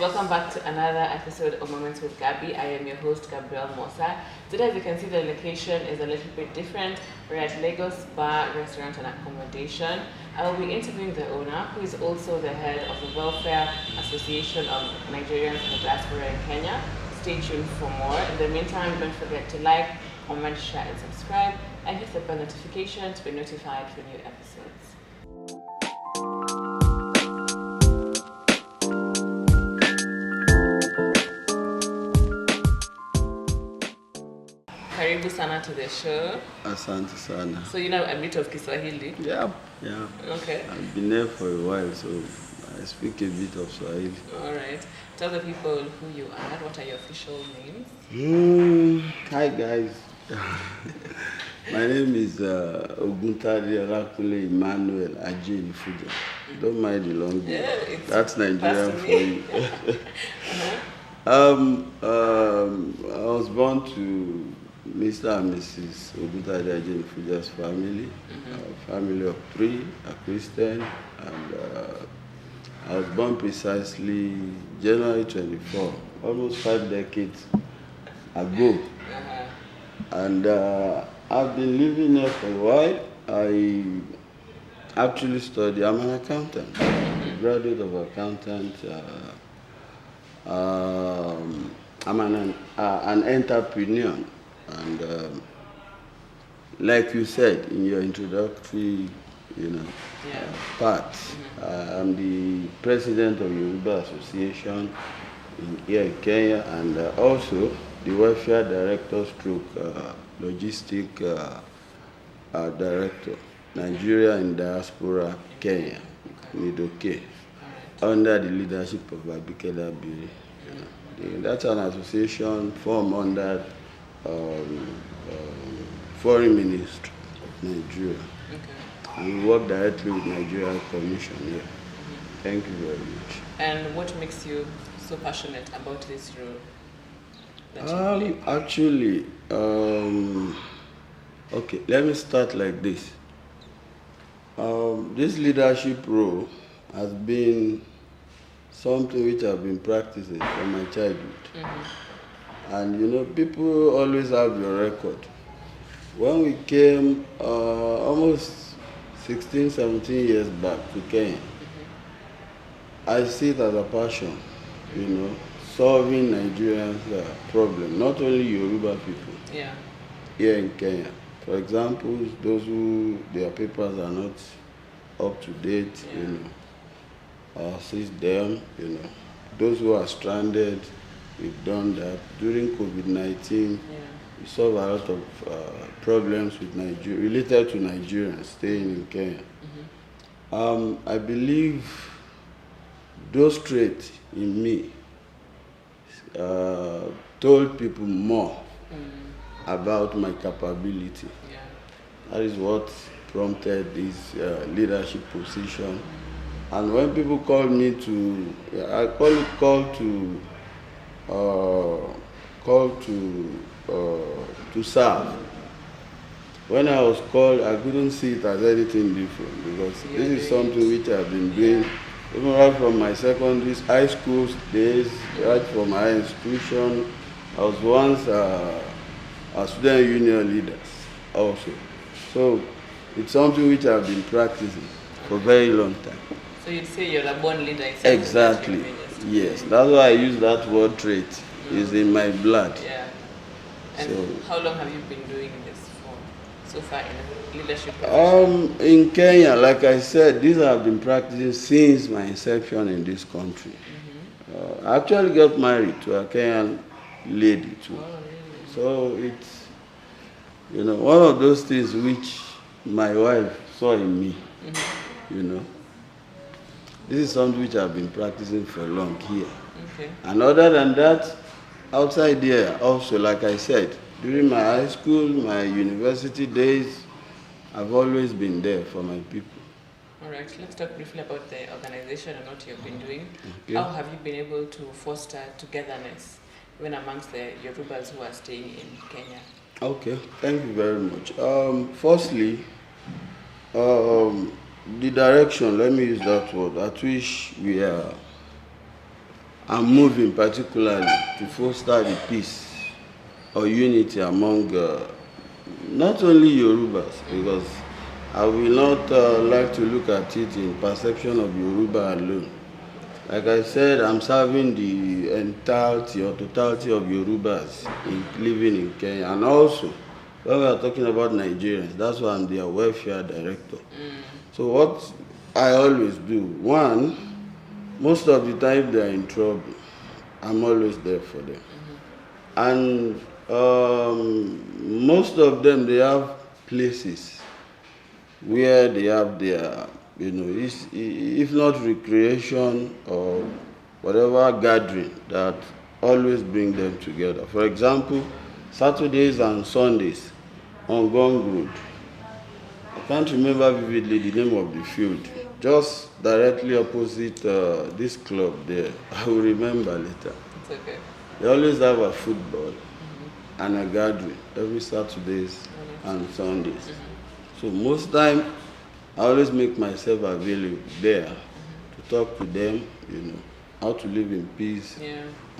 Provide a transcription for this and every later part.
welcome back to another episode of Moments with Gabby. I am your host, Gabrielle Mosa. Today, as you can see, the location is a little bit different. We're at Lagos Bar, Restaurant and Accommodation. I will be interviewing the owner, who is also the head of the Welfare Association of Nigerians in the Diaspora in Kenya. Stay tuned for more. In the meantime, don't forget to like, comment, share, and subscribe, and hit the bell notification to be notified for new episodes. Karibu sana to the show. Asante sana. So you know a bit of Kiswahili? Yeah. Okay. I've been there for a while, so I speak a bit of Swahili. All right. Tell the people who you are. What are your official names? Hi guys. My name is Emmanuel AJENIFUJA. Don't mind the long name. Yeah, that's Nigerian for you. I was born to Mr. and Mrs. AJENIFUJA's family, a family of 3, a Christian, and I was born precisely January 24, almost 5 decades ago. And I've been living there for a while. I actually studied, I'm an accountant, graduate of accountant. I'm an entrepreneur. And like you said in your introductory, part, I'm the president of Yoruba Association here in Kenya, and also the welfare director stroke logistic director, Nigeria in Diaspora, Kenya, NewsunplugKE, under the leadership of Advocacy. That's an association formed under Foreign Ministry, Nigeria. Okay. And we work directly with Nigerian Commission here. Thank you very much. And what makes you so passionate about this role that you play? Actually, okay, let me start like this. This leadership role has been something which I've been practicing from my childhood. And people always have your record. When we came almost 16, 17 years back to Kenya, I see it as a passion, solving Nigerians' problem, not only Yoruba people here in Kenya. For example, those who their papers are not up to date, assist them, Those who are stranded, we've done that. During COVID-19, we solved a lot of problems with Nigeria, related to Nigerians staying in Kenya. I believe those traits in me told people more about my capability. That is what prompted this leadership position. And when people call me to, I call to serve. When I was called, I couldn't see it as anything different, because this is something which I've been doing even right from my secondary, high school days, right from my institution. I was once a student union leader also. So it's something which I've been practicing for a very long time. So you'd say you're a born leader? Exactly. Yes, that's why I use that word trait. It's in my blood. Yeah. And so, how long have you been doing this for, so far in leadership position? In Kenya, like I said, these I've been practicing since my inception in this country. I actually got married to a Kenyan lady too. Oh, really? So it's, one of those things which my wife saw in me, This is something which I've been practicing for long here. Okay. And other than that, outside here also, like I said, during my high school, my university days, I've always been there for my people. All right, let's talk briefly about the organization and what you've been doing. Okay. How have you been able to foster togetherness even amongst the Yorubas who are staying in Kenya? Okay, thank you very much. Firstly, the direction, let me use that word, at which we are I'm moving particularly to foster the peace or unity among not only Yorubas, because I will not like to look at it in perception of Yoruba alone. Like I said, I'm serving the entirety or totality of Yorubas living in Kenya. And also, when we are talking about Nigerians, that's why I'm their welfare director. So what I always do, one, most of the time they are in trouble, I'm always there for them. And most of them, they have places where they have their, if not recreation or whatever gathering that always bring them together. For example, Saturdays and Sundays on Gong Road. I can't remember vividly the name of the field. Just directly opposite this club there. I will remember later. It's okay. They always have a football and a gathering every Saturdays and Sundays. So most time, I always make myself available there to talk to them, how to live in peace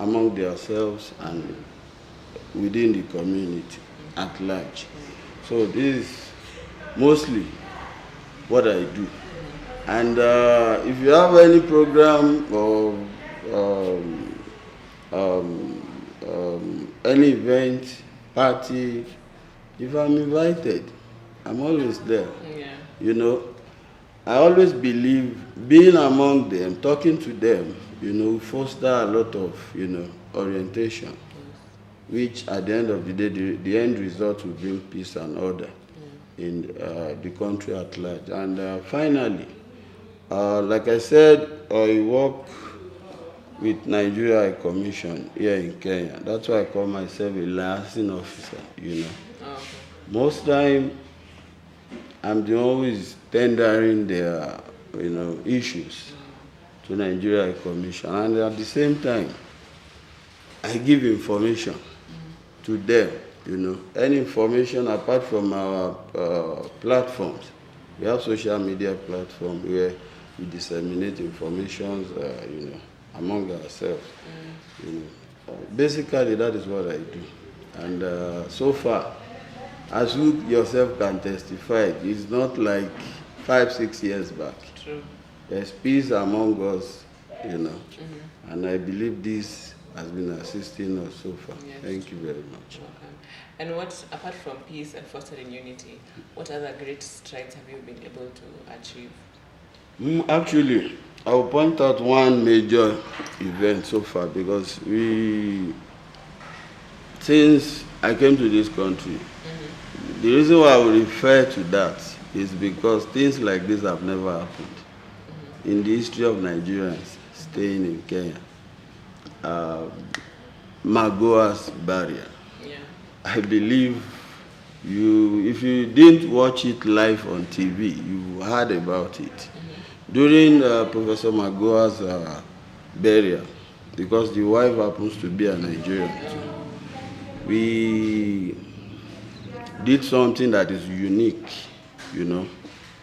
among themselves and within the community at large. So this is mostly what I do. And if you have any program or any event, party, if I'm invited, I'm always there. I always believe being among them, talking to them, foster a lot of, orientation, which at the end of the day, the end result will bring peace and order in the country at large. And finally, like I said, I work with Nigeria Commission here in Kenya. That's why I call myself a liaison officer, Most time, I'm the always tendering their, issues to Nigeria Commission. And at the same time, I give information to them, any information apart from our platforms. We have social media platforms where we disseminate information, among ourselves. Basically, that is what I do. And so far, as you yourself can testify, it's not like 5-6 years back. True. There's peace among us, and I believe this has been assisting us so far. Yes. Thank you very much. Welcome. And what, apart from peace and fostering unity, what other great strides have you been able to achieve? Actually, I will point out one major event so far, because since I came to this country, the reason why I will refer to that is because things like this have never happened in the history of Nigerians staying in Kenya. Magoa's barrier. I believe if you didn't watch it live on TV, you heard about it. During Professor Magoa's burial, because the wife happens to be a Nigerian, we did something that is unique,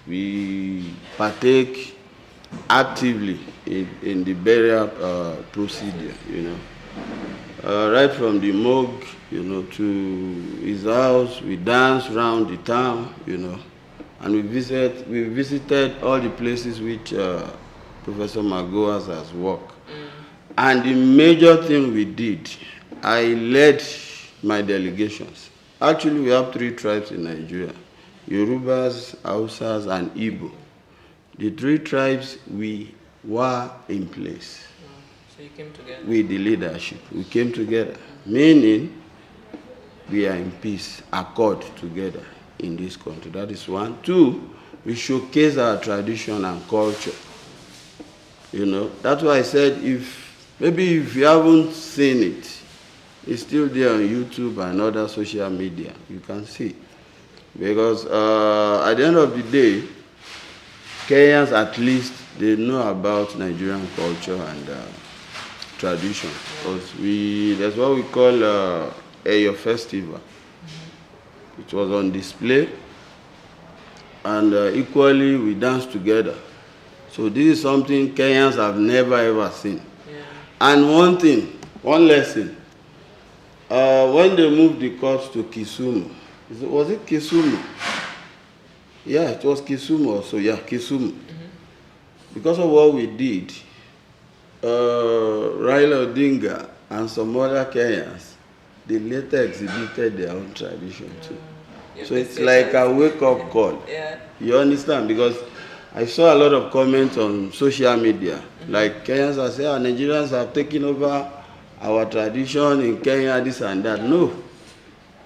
We partake actively in the burial procedure, Right from the morgue, to his house, we danced around the town, and we visited all the places which Professor Magoas has worked. And the major thing we did, I led my delegations. Actually, we have 3 tribes in Nigeria: Yorubas, Hausas, and Igbo. The 3 tribes, we were in place. So you came together? With the leadership. We came together, meaning we are in peace, accord together in this country. That is one. 2, we showcase our tradition and culture. That's why I said, maybe if you haven't seen it, it's still there on YouTube and other social media. You can see. Because at the end of the day, Kenyans, at least, they know about Nigerian culture and tradition. Because that's what we call Eyo Festival. It was on display, and equally we danced together. So this is something Kenyans have never ever seen. And one lesson, when they moved the court to Kisumu, was it Kisumu? Yeah, it was Kisumu also. Yeah, Kisumu. Because of what we did, Raila Odinga and some other Kenyans, they later exhibited their own tradition too. So it's like a wake-up call. Yeah. You understand? Because I saw a lot of comments on social media. Like Kenyans are saying, Nigerians have taken over our tradition in Kenya, this and that. No.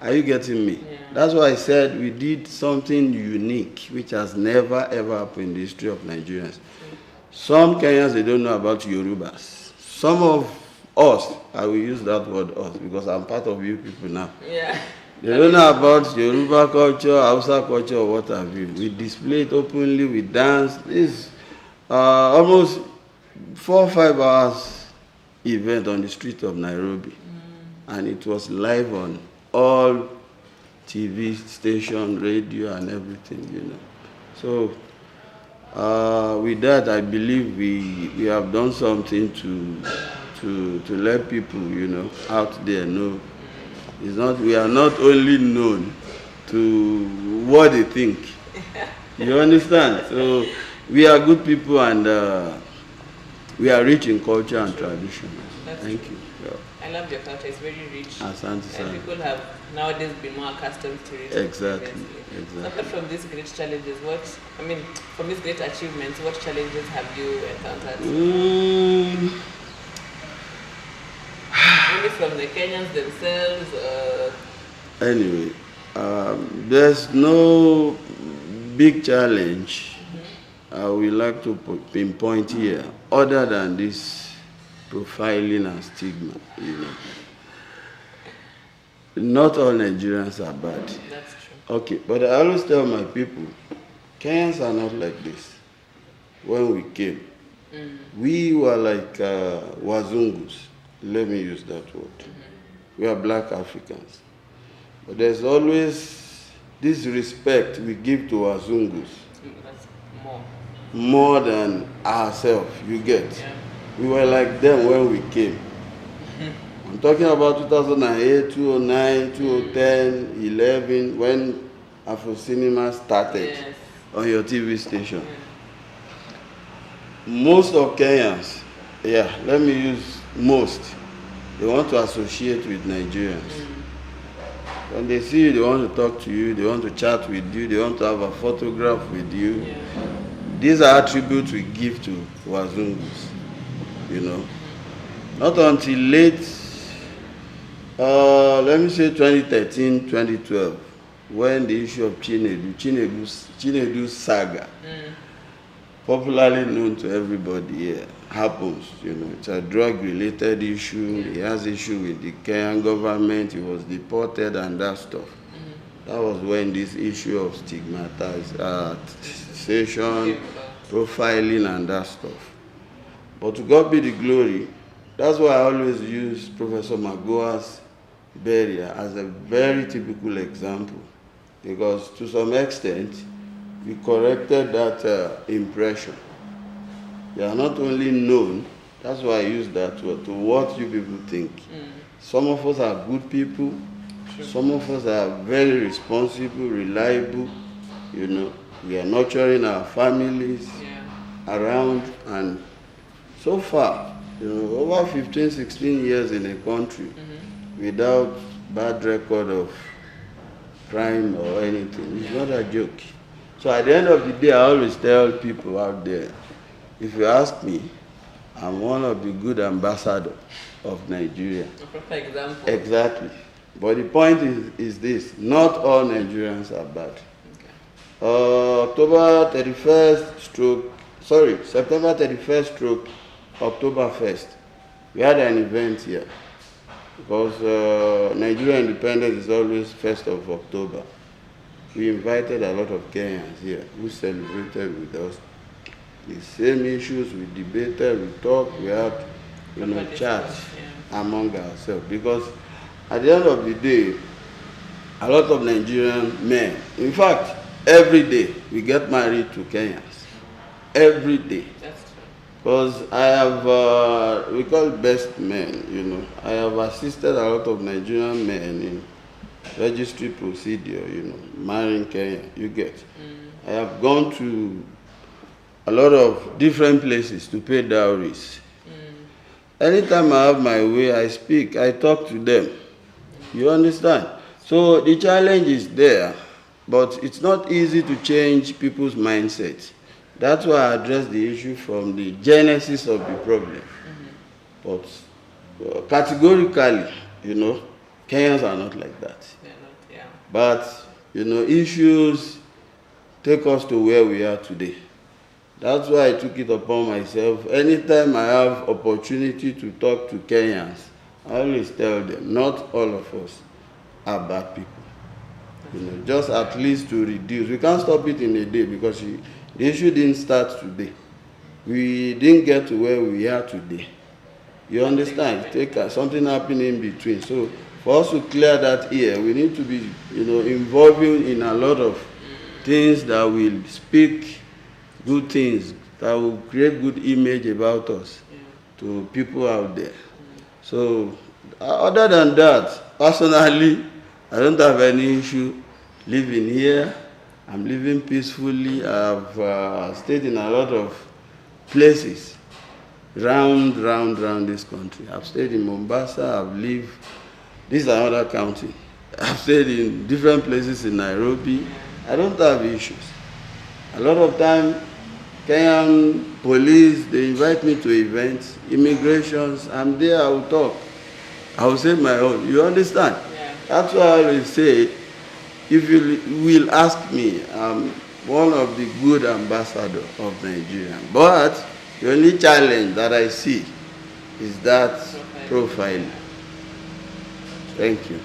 Are you getting me? Yeah. That's why I said we did something unique, which has never ever happened in the history of Nigerians. Some Kenyans, they don't know about Yorubas. Some of us, I will use that word us, because I'm part of you people now. Yeah. They don't know about Yoruba culture, Hausa culture, or what have you. We display it openly, we dance. This almost 4 or 5 hours event on the street of Nairobi. And it was live on all TV station, radio, and everything, you know. So with that, I believe we have done something to let people, you know, out there know. It's not, we are not only known to what they think. You understand? So we are good people, and we are rich in culture and tradition. Thank you. Yeah. I love your culture. It's very rich. Asante, and people have nowadays been more accustomed to it. Exactly. So apart from these great challenges, from these great achievements, what challenges have you encountered? Maybe from the Kenyans themselves? Anyway, there's no big challenge we like to pinpoint here, other than this profiling and stigma. You know. Not all Nigerians are bad. That's true. Okay, but I always tell my people, Kenyans are not like this. When we came, we were like Wazungus. Let me use that word. We are black Africans. But there's always this respect we give to Wazungus. That's more than ourselves, you get. Yeah. We were like them when we came. I'm talking about 2008, 2009, 2010, 11, when Afro Cinema started on your TV station. Most of Kenyans, let me use most, they want to associate with Nigerians. When they see you, they want to talk to you, they want to chat with you, they want to have a photograph with you. Yeah. These are attributes we give to Wazungus, you know. Not until late, let me say 2013, 2012, when the issue of Chinedu's saga, popularly known to everybody here, happens. You know, it's a drug-related issue. He has issue with the Kenyan government. He was deported and that stuff. That was when this issue of stigmatization, profiling, and that stuff. But to God be the glory. That's why I always use Professor Magoa's burial as a very typical example, because to some extent, we corrected that impression. They are not only known, that's why I use that word, to what you people think. Some of us are good people, some of us are very responsible, reliable, you know. We are nurturing our families around, and so far, you know, over 15, 16 years in a country without bad record of crime or anything. It's not a joke. So at the end of the day, I always tell people out there, if you ask me, I'm one of the good ambassadors of Nigeria. A proper example. Exactly. But the point is this, not all Nigerians are bad. September 31st stroke October 1st, we had an event here, because Nigerian independence is always 1st of October. We invited a lot of Kenyans here who celebrated with us the same issues. We debated, we talked, we had, you know, chats among ourselves. Because at the end of the day, a lot of Nigerian men, in fact, every day we get married to Kenyans. Every day. That's true. Because I have, we call it best men, you know. I have assisted a lot of Nigerian men in registry procedure, you know, marrying Kenya, you get. I have gone to a lot of different places to pay dowries. Anytime I have my way, I speak, I talk to them. You understand? So the challenge is there, but it's not easy to change people's mindset. That's why I address the issue from the genesis of the problem. But categorically, you know, Kenyans are not like that. But, you know, issues take us to where we are today. That's why I took it upon myself. Anytime I have opportunity to talk to Kenyans, I always tell them, not all of us are bad people. You know, just at least to reduce. We can't stop it in a day because the issue didn't start today. We didn't get to where we are today. You understand? Something happened in between. So for us to clear that here, we need to be, you know, involving in a lot of things that will speak good things, that will create good image about us to people out there. So other than that, personally, I don't have any issue living here. I'm living peacefully. I've stayed in a lot of places round this country. I've stayed in Mombasa. I've lived, this is another county. I've stayed in different places in Nairobi. I don't have issues. A lot of time, Kenyan police, they invite me to events, immigrations, I'm there, I will talk. I will say my own. You understand? Yeah. That's why I always say, if you will ask me, I'm one of the good ambassadors of Nigeria. But the only challenge that I see is that profiling. Thank you.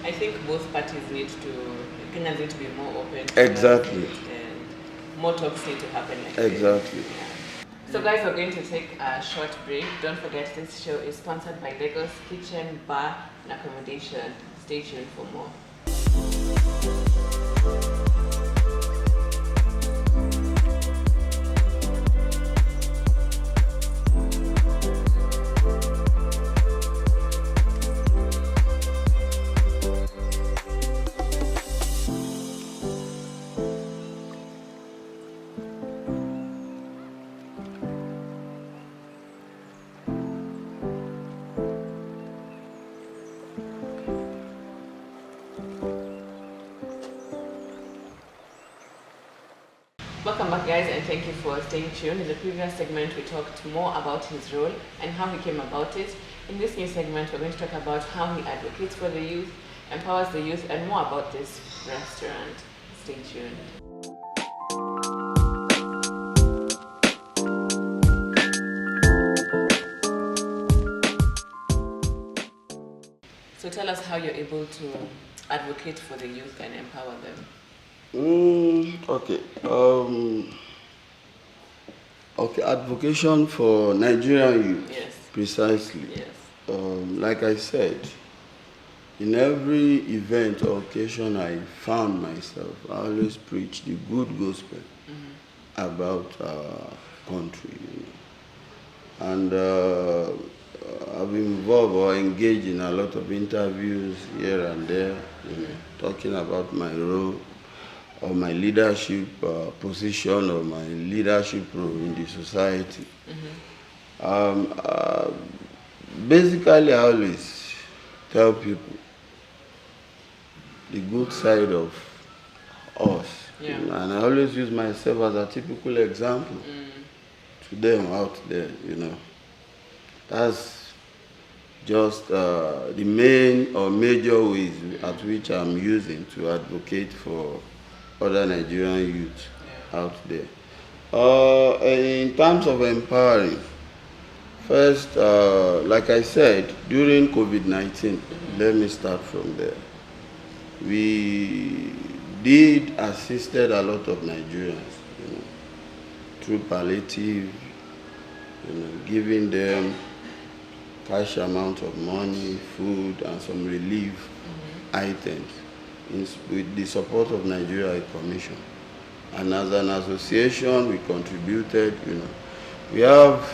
I think both parties need to, Kenyans need to be more open. Exactly. And more talks need to happen like exactly. this. Yeah. So guys, we're going to take a short break. Don't forget this show is sponsored by Lagos Kitchen, Bar and Accommodation. Stay tuned for more. Welcome back guys, and thank you for staying tuned. In the previous segment we talked more about his role and how he came about it. In this new segment we're going to talk about how he advocates for the youth, empowers the youth, and more about this restaurant. Stay tuned. So tell us how you're able to advocate for the youth and empower them. Okay. Okay, advocation for Nigerian youth. Yes. Precisely. Yes. Like I said, in every event or occasion I found myself, I always preach the good gospel about our country. You know. And I've been involved or engaged in a lot of interviews here and there, you know, talking about my role or my leadership position or my leadership role in the society. Basically, I always tell people the good side of us. Yeah. You know, and I always use myself as a typical example to them out there, you know. That's just the main or major ways at which I'm using to advocate for other Nigerian youth out there. In terms of empowering, first, like I said, during COVID-19, let me start from there. We did assisted a lot of Nigerians, you know, through palliative, you know, giving them cash amount of money, food, and some relief items with the support of Nigeria Commission. And as an association, we contributed, you know. We have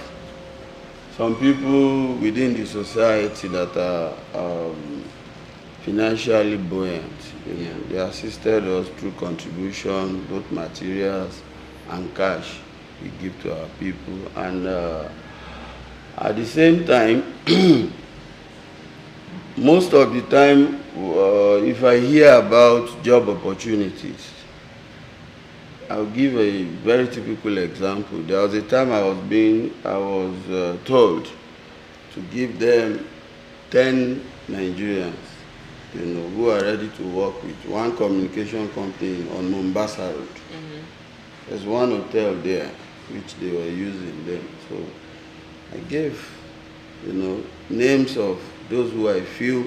some people within the society that are financially buoyant. They assisted us through contribution, both materials and cash we give to our people. And at the same time, most of the time, if I hear about job opportunities, I'll give a very typical example. There was a time I was told to give them 10 Nigerians, who are ready to work with one communication company on Mombasa Road. There's one hotel there which they were using then. So I gave, names of those who I feel,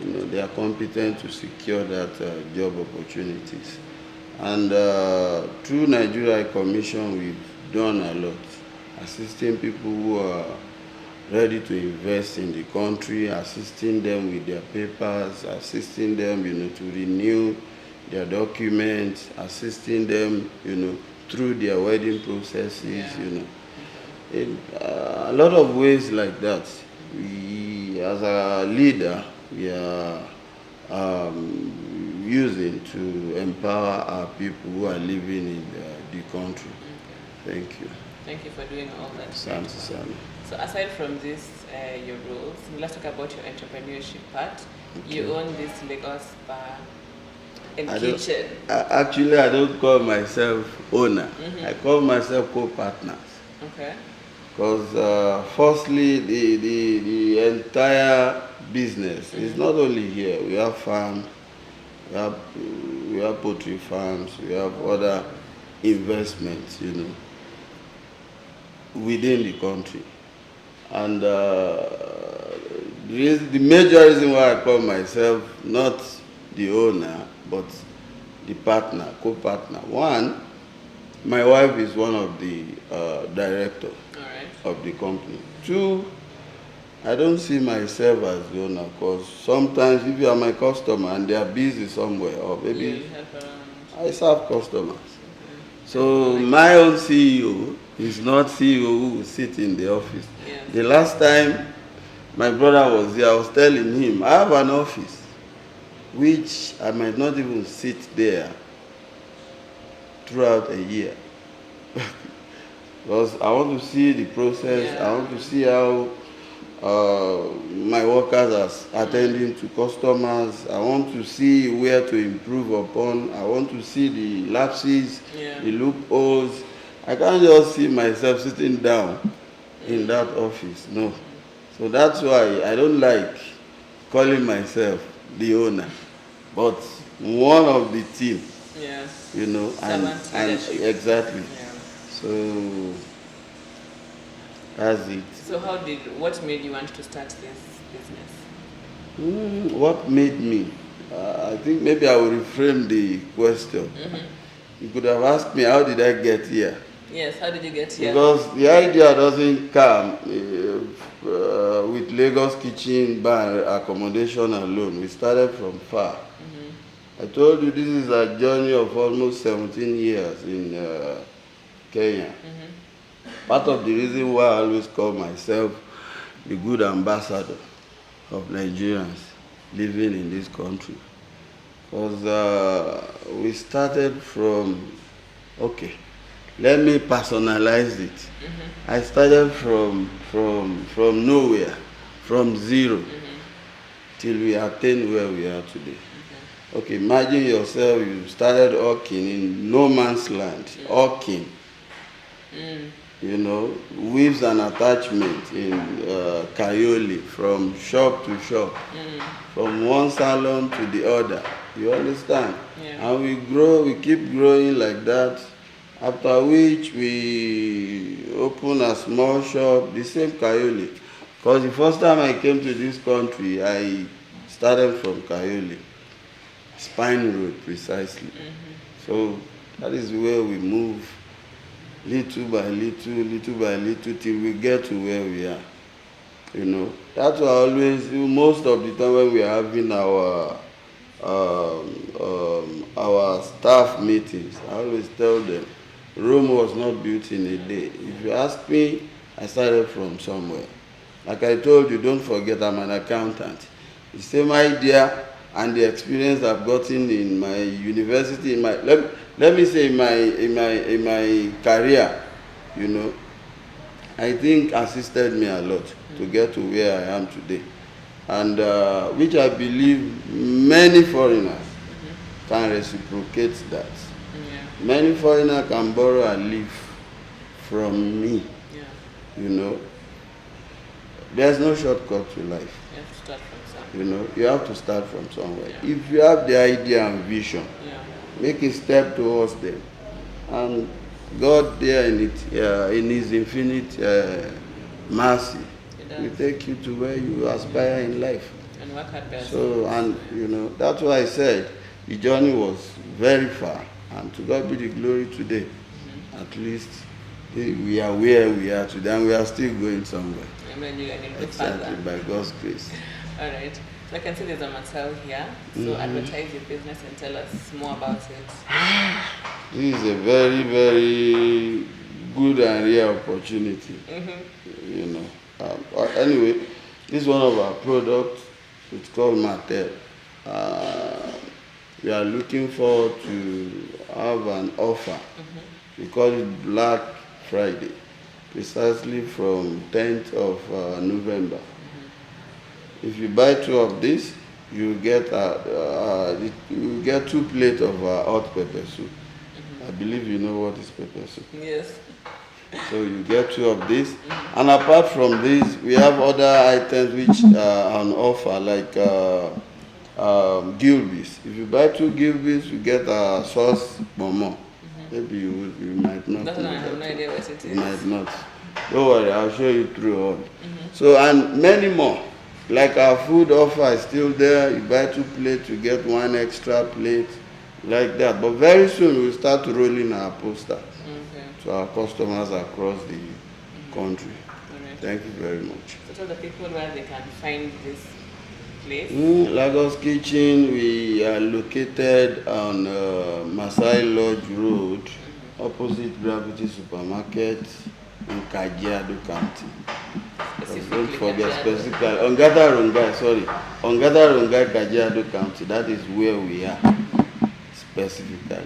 they are competent to secure that job opportunities. And through Nigeria Commission, we've done a lot, assisting people who are ready to invest in the country, assisting them with their papers, assisting them, to renew their documents, assisting them, through their wedding processes, In a lot of ways like that. We, as a leader, we are using to empower our people who are living in the country. Thank you. Thank you for doing all that. Santi. So aside from this, your roles, let's talk about your entrepreneurship part. Okay. You own this Lagos bar and kitchen. Actually, I don't call myself owner. I call myself co-partners. Okay. Because firstly, the entire business is not only here. We have farms, we have poultry farms, we have other investments, within the country. And the major reason why I call myself not the owner, but the partner, co-partner. One, my wife is one of the directors of the company. Two, I don't see myself as the owner, because sometimes if you are my customer and they are busy somewhere, or maybe I serve customers. So my own CEO is not CEO who will sit in the office. Yes. The last time my brother was here, I was telling him, I have an office which I might not even sit there throughout a year. Because I want to see the process, I want to see how my workers are attending to customers. I want to see where to improve upon. I want to see the lapses, the loopholes. I can't just see myself sitting down in that office. No. So that's why I don't like calling myself the owner, but one of the team. Yes. And exactly. Yeah. So that's it. So what made you want to start this business? What made me? I think maybe I will reframe the question. You could have asked me, how did I get here? Yes, how did you get here? Because the idea doesn't come with Lagos kitchen bar accommodation alone. We started from far. I told you this is a journey of almost 17 years in Kenya. Part of the reason why I always call myself the good ambassador of Nigerians living in this country. Because we started from, let me personalize it. I started from nowhere, from zero, till we attained where we are today. Okay, imagine yourself, you started hawking in no man's land, hawking. Weaves and attachment in Kayoli, from shop to shop, from one salon to the other. You understand? Yeah. And we keep growing like that. After which we open a small shop, the same Kayoli. Because the first time I came to this country, I started from Kayoli, Spine Road precisely. So that is where we move. Little by little, till we get to where we are. That's why always, most of the time when we are having our staff meetings, I always tell them, Rome was not built in a day. If you ask me, I started from somewhere. Like I told you, don't forget I'm an accountant. The same idea and the experience I've gotten in my university, let me say in my career, you know, I think assisted me a lot to get to where I am today. And which I believe many foreigners can reciprocate that. Yeah. Many foreigners can borrow and live from me. Yeah. You know, there's no shortcut to life. You have to start from somewhere. You know, you have to start from somewhere. Yeah. If you have the idea and vision, Yeah. make a step towards them. And God there in His infinite mercy will take you to where you aspire in life. And work hard best. So, and you know, that's why I said the journey was very far. And to God be the glory today. At least we are where we are today, and we are still going somewhere. Amen. You can go Exactly, further. by God's grace. All right. So I can see there's a motel here. So advertise your business and tell us more about it. This is a very, very good and rare opportunity. You know. Anyway, this is one of our products. It's called Mattel. We are looking forward to have an offer. We call it Black Friday, precisely from 10th of November. If you buy 2 of this, you get 2 plates of hot pepper soup. I believe you know what is pepper soup. Yes. So you get 2 of this. And apart from this, we have other items which are on offer, like Gilbis. If you buy 2 Gilbis, you get a sauce momo. Maybe you might not. That's why I have no idea what it is. You might not. Don't worry, I'll show you through all. So, and many more. Like our food offer is still there. You buy 2 plates, you get 1 extra plate, like that. But very soon we'll start rolling our poster to our customers across the country. Right. Thank you very much. So tell the people where they can find this place. Lagos Kitchen, we are located on Masai Lodge Road, opposite Gravity Supermarket in Kajiado County. Don't forget specifically, Ongata Rongai, Kajiado County, that is where we are, specifically. All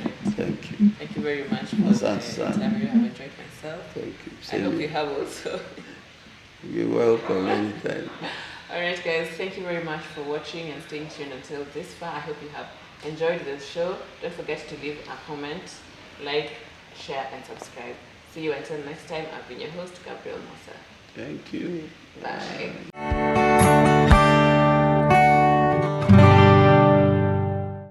right. Thank you. Thank you very much for the time. I have enjoyed myself. Thank you. I hope you have also. You're welcome anytime. Alright guys, thank you very much for watching and staying tuned until this far. I hope you have enjoyed this show. Don't forget to leave a comment, like, share and subscribe. See you until next time. I've been your host, Gabriel Mosa. Thank you. Bye.